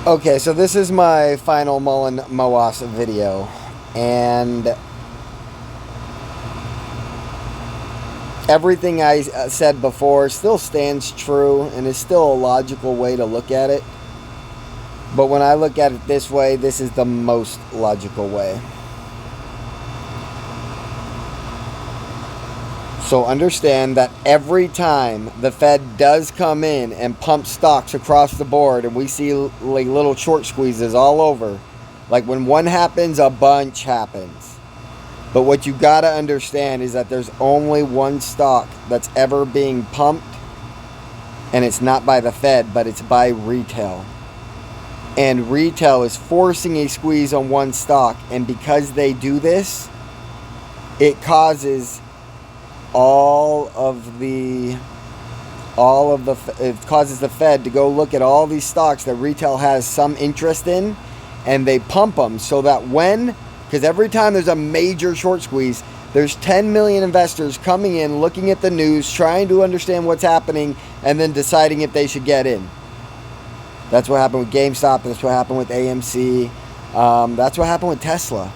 Okay, so this is my final MULN MoASS video, and everything I said before still stands true and is still a logical way to look at it. But when I look at it this way, this is the most logical way. So understand that every time the Fed does come in and pump stocks across the board, and we see like little short squeezes all over, like when one happens, a bunch happens. But what you gotta understand is that there's only one stock that's ever being pumped, and it's not by the Fed, but it's by retail. And retail is forcing a squeeze on one stock, and because they do this, it causes it causes the Fed to go look at all these stocks that retail has some interest in, and they pump them so that because every time there's a major short squeeze, there's 10 million investors coming in, looking at the news, trying to understand what's happening, and then deciding if they should get in. That's what happened with GameStop. That's what happened with AMC. That's what happened with Tesla.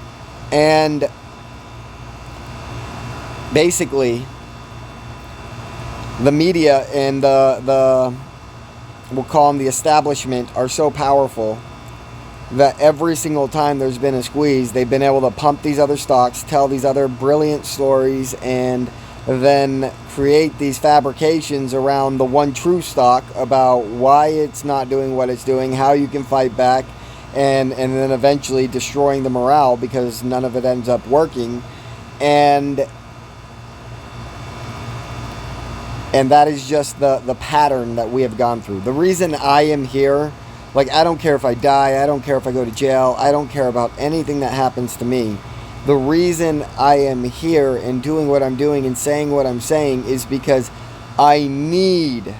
And basically, the media and we'll call them the establishment, are so powerful that every single time there's been a squeeze, they've been able to pump these other stocks, tell these other brilliant stories, and then create these fabrications around the one true stock about why it's not doing what it's doing, how you can fight back, and then eventually destroying the morale because none of it ends up working. And that is just the pattern that we have gone through. The reason I am here, like, I don't care if I die, I don't care if I go to jail, I don't care about anything that happens to me. The reason I am here and doing what I'm doing and saying what I'm saying is because I need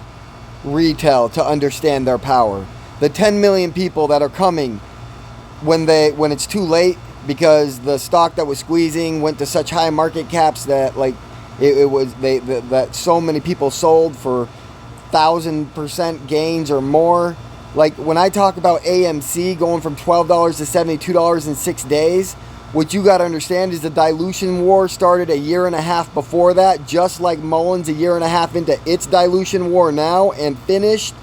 retail to understand their power. The 10 million people that are coming when it's too late because the stock that was squeezing went to such high market caps that that so many people sold for 1,000% gains or more. Like when I talk about AMC going from $12 to $72 in 6 days, what you got to understand is the dilution war started a year and a half before that, just like MULN's a year and a half into its dilution war now and finished.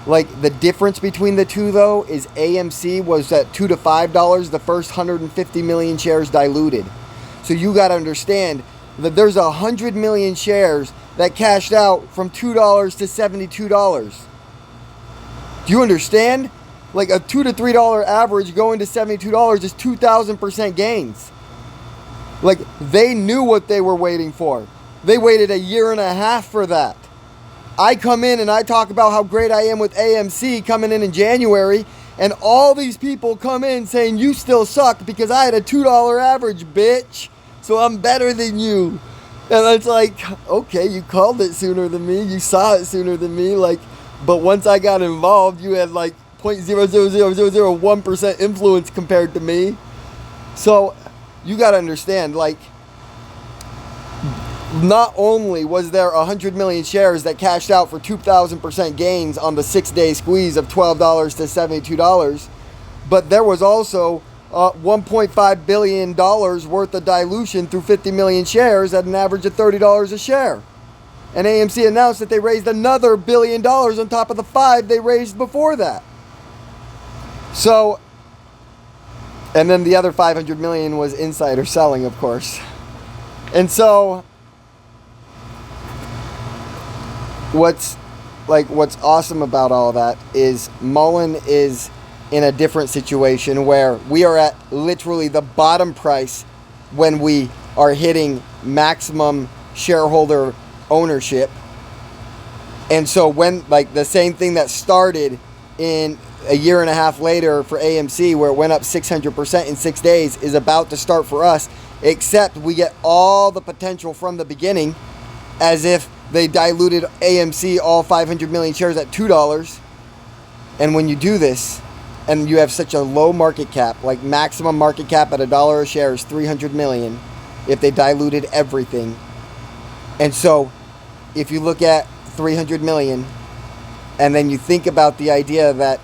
Like, the difference between the two, though, is AMC was at $2 to $5, the first 150 million shares diluted. So you got to understand that there's 100 million shares that cashed out from $2 to $72. Do you understand? Like a $2 to $3 average going to $72 is 2,000% gains. Like, they knew what they were waiting for. They waited a year and a half for that. I come in and I talk about how great I am with AMC coming in January, and all these people come in saying you still suck because I had a $2 average, bitch. So I'm better than you. And it's like, okay, you called it sooner than me. You saw it sooner than me. Like, but once I got involved, you had like 0.00001% influence compared to me. So you got to understand, like, not only was there 100 million shares that cashed out for 2,000% gains on the 6-day squeeze of $12 to $72, but there was also $1.5 billion worth of dilution through 50 million shares at an average of $30 a share. And AMC announced that they raised another $1 billion on top of the $5 they raised before that. So, and then the other 500 million was insider selling, of course. And so, what's awesome about all that is MULN is in a different situation where we are at literally the bottom price when we are hitting maximum shareholder ownership. And so when, like, the same thing that started in a year and a half later for AMC, where it went up 600% in 6 days, is about to start for us, except we get all the potential from the beginning, as if they diluted AMC, all 500 million shares, at $2. And when you do this, and you have such a low market cap, like maximum market cap at $1 a share is 300 million if they diluted everything. And so if you look at 300 million and then you think about the idea that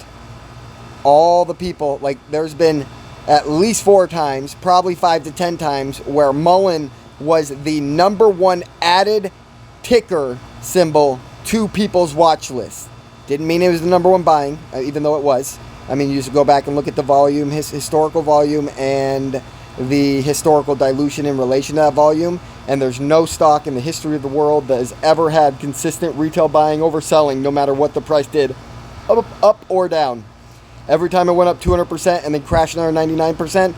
all the people, like there's been at least 4 times, probably 5 to 10 times, where MULN was the number 1 added ticker symbol to people's watch list. Didn't mean it was the number 1 buying, even though it was. I mean, you just go back and look at the volume, historical volume, and the historical dilution in relation to that volume, and there's no stock in the history of the world that has ever had consistent retail buying over selling, no matter what the price did, up or down. Every time it went up 200% and then crashed another 99%,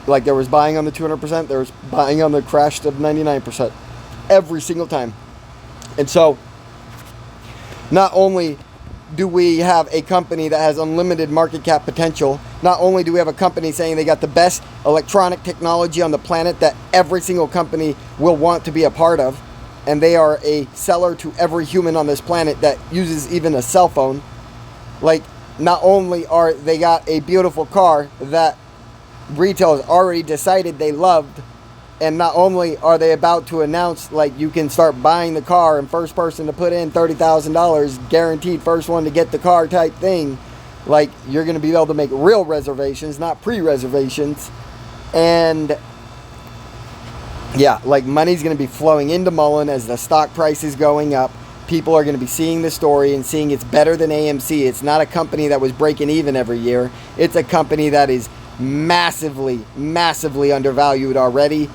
like there was buying on the 200%, there was buying on the crash of 99%. Every single time. And so, not only do we have a company that has unlimited market cap potential, not only do we have a company saying they got the best electronic technology on the planet that every single company will want to be a part of, and they are a seller to every human on this planet that uses even a cell phone. Like, not only are they got a beautiful car that retail has already decided they loved, and not only are they about to announce, like, you can start buying the car and first person to put in $30,000, guaranteed first one to get the car type thing. Like, you're going to be able to make real reservations, not pre-reservations. And yeah, like, money's going to be flowing into MULN as the stock price is going up. People are going to be seeing the story and seeing it's better than AMC. It's not a company that was breaking even every year. It's a company that is massively undervalued already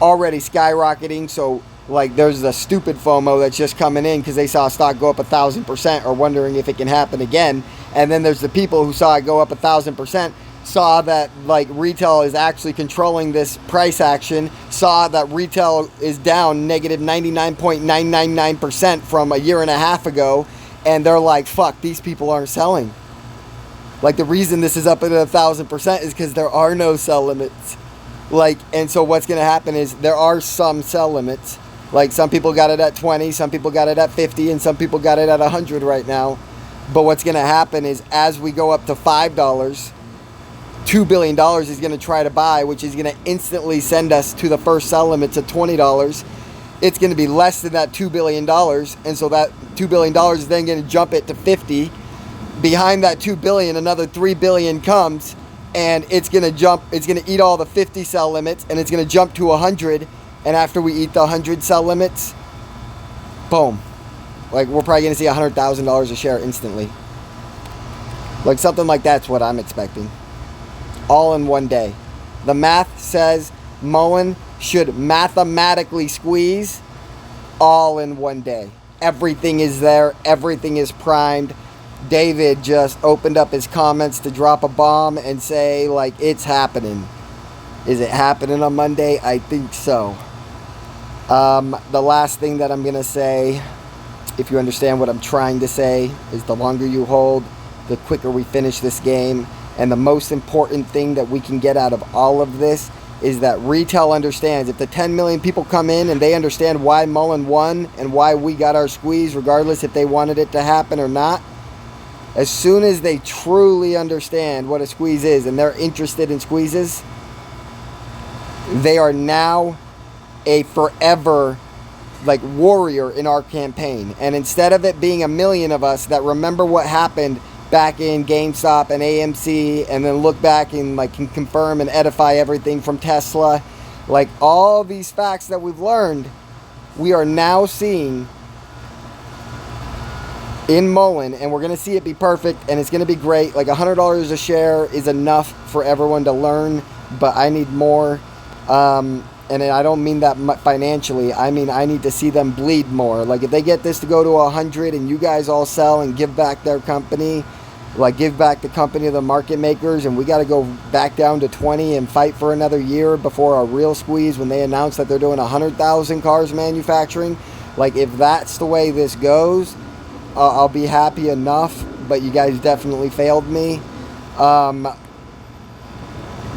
skyrocketing. So, like, there's the stupid FOMO that's just coming in because they saw stock go up 1,000% or wondering if it can happen again. And then there's the people who saw it go up 1,000%, saw that, like, retail is actually controlling this price action, saw that retail is down negative 99.999% from a year and a half ago, and they're like, fuck, these people aren't selling. Like, the reason this is up at 1,000% is because there are no sell limits. Like, and so what's going to happen is there are some sell limits. Like, some people got it at 20, some people got it at 50, and some people got it at 100 right now. But what's going to happen is as we go up to $5, $2 billion is going to try to buy, which is going to instantly send us to the first sell limits at $20. It's going to be less than that $2 billion. And so that $2 billion is then going to jump it to 50. Behind that $2 billion, another $3 billion comes, and it's going to jump. It's going to eat all the 50 sell limits, and it's going to jump to 100. And after we eat the 100 sell limits, boom. Like, we're probably going to see $100,000 a share instantly. Like, something like that's what I'm expecting. All in one day. The math says MULN should mathematically squeeze all in one day. Everything is there. Everything is primed. David just opened up his comments to drop a bomb and say, like, it's happening. Is it happening on Monday? I think so. The last thing that I'm going to say, if you understand what I'm trying to say, is the longer you hold, the quicker we finish this game. And the most important thing that we can get out of all of this is that retail understands. If the 10 million people come in and they understand why MULN won and why we got our squeeze, regardless if they wanted it to happen or not, as soon as they truly understand what a squeeze is and they're interested in squeezes, they are now a forever, like, warrior in our campaign. And instead of it being a million of us that remember what happened back in GameStop and AMC and then look back and, like, can confirm and edify everything from Tesla, like, all these facts that we've learned, we are now seeing in MULN, and we're going to see it be perfect, and it's going to be great. Like, $100 a share is enough for everyone to learn, but I need more. And I don't mean that financially. I mean, I need to see them bleed more. Like, if they get this to go to 100 and you guys all sell and give back their company, like, give back the company of the market makers, and we got to go back down to 20 and fight for another year before our real squeeze when they announce that they're doing 100,000 cars manufacturing. Like, if that's the way this goes, I'll be happy enough, but you guys definitely failed me.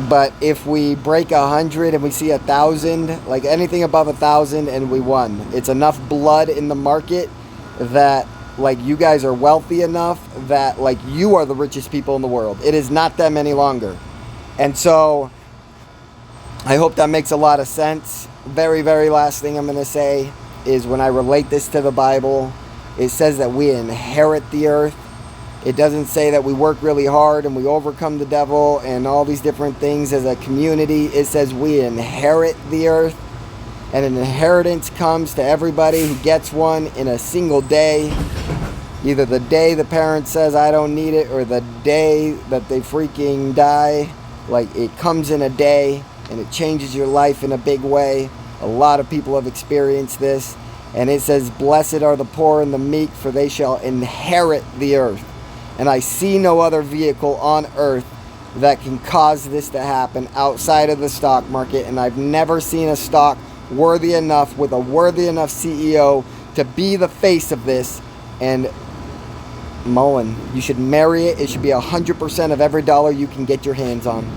But if we break 100 and we see 1,000, like, anything above 1,000, and we won. It's enough blood in the market that, like, you guys are wealthy enough that, like, you are the richest people in the world. It is not them any longer. And so I hope that makes a lot of sense. Very, very last thing I'm going to say is when I relate this to the Bible, it says that we inherit the earth. It doesn't say that we work really hard and we overcome the devil and all these different things as a community. It says we inherit the earth, and an inheritance comes to everybody who gets one in a single day. Either the day the parent says I don't need it, or the day that they freaking die. Like, it comes in a day and it changes your life in a big way. A lot of people have experienced this. And it says, blessed are the poor and the meek, for they shall inherit the earth. And I see no other vehicle on earth that can cause this to happen outside of the stock market. And I've never seen a stock worthy enough, with a worthy enough CEO, to be the face of this. And MULN, you should marry it. It should be 100% of every dollar you can get your hands on.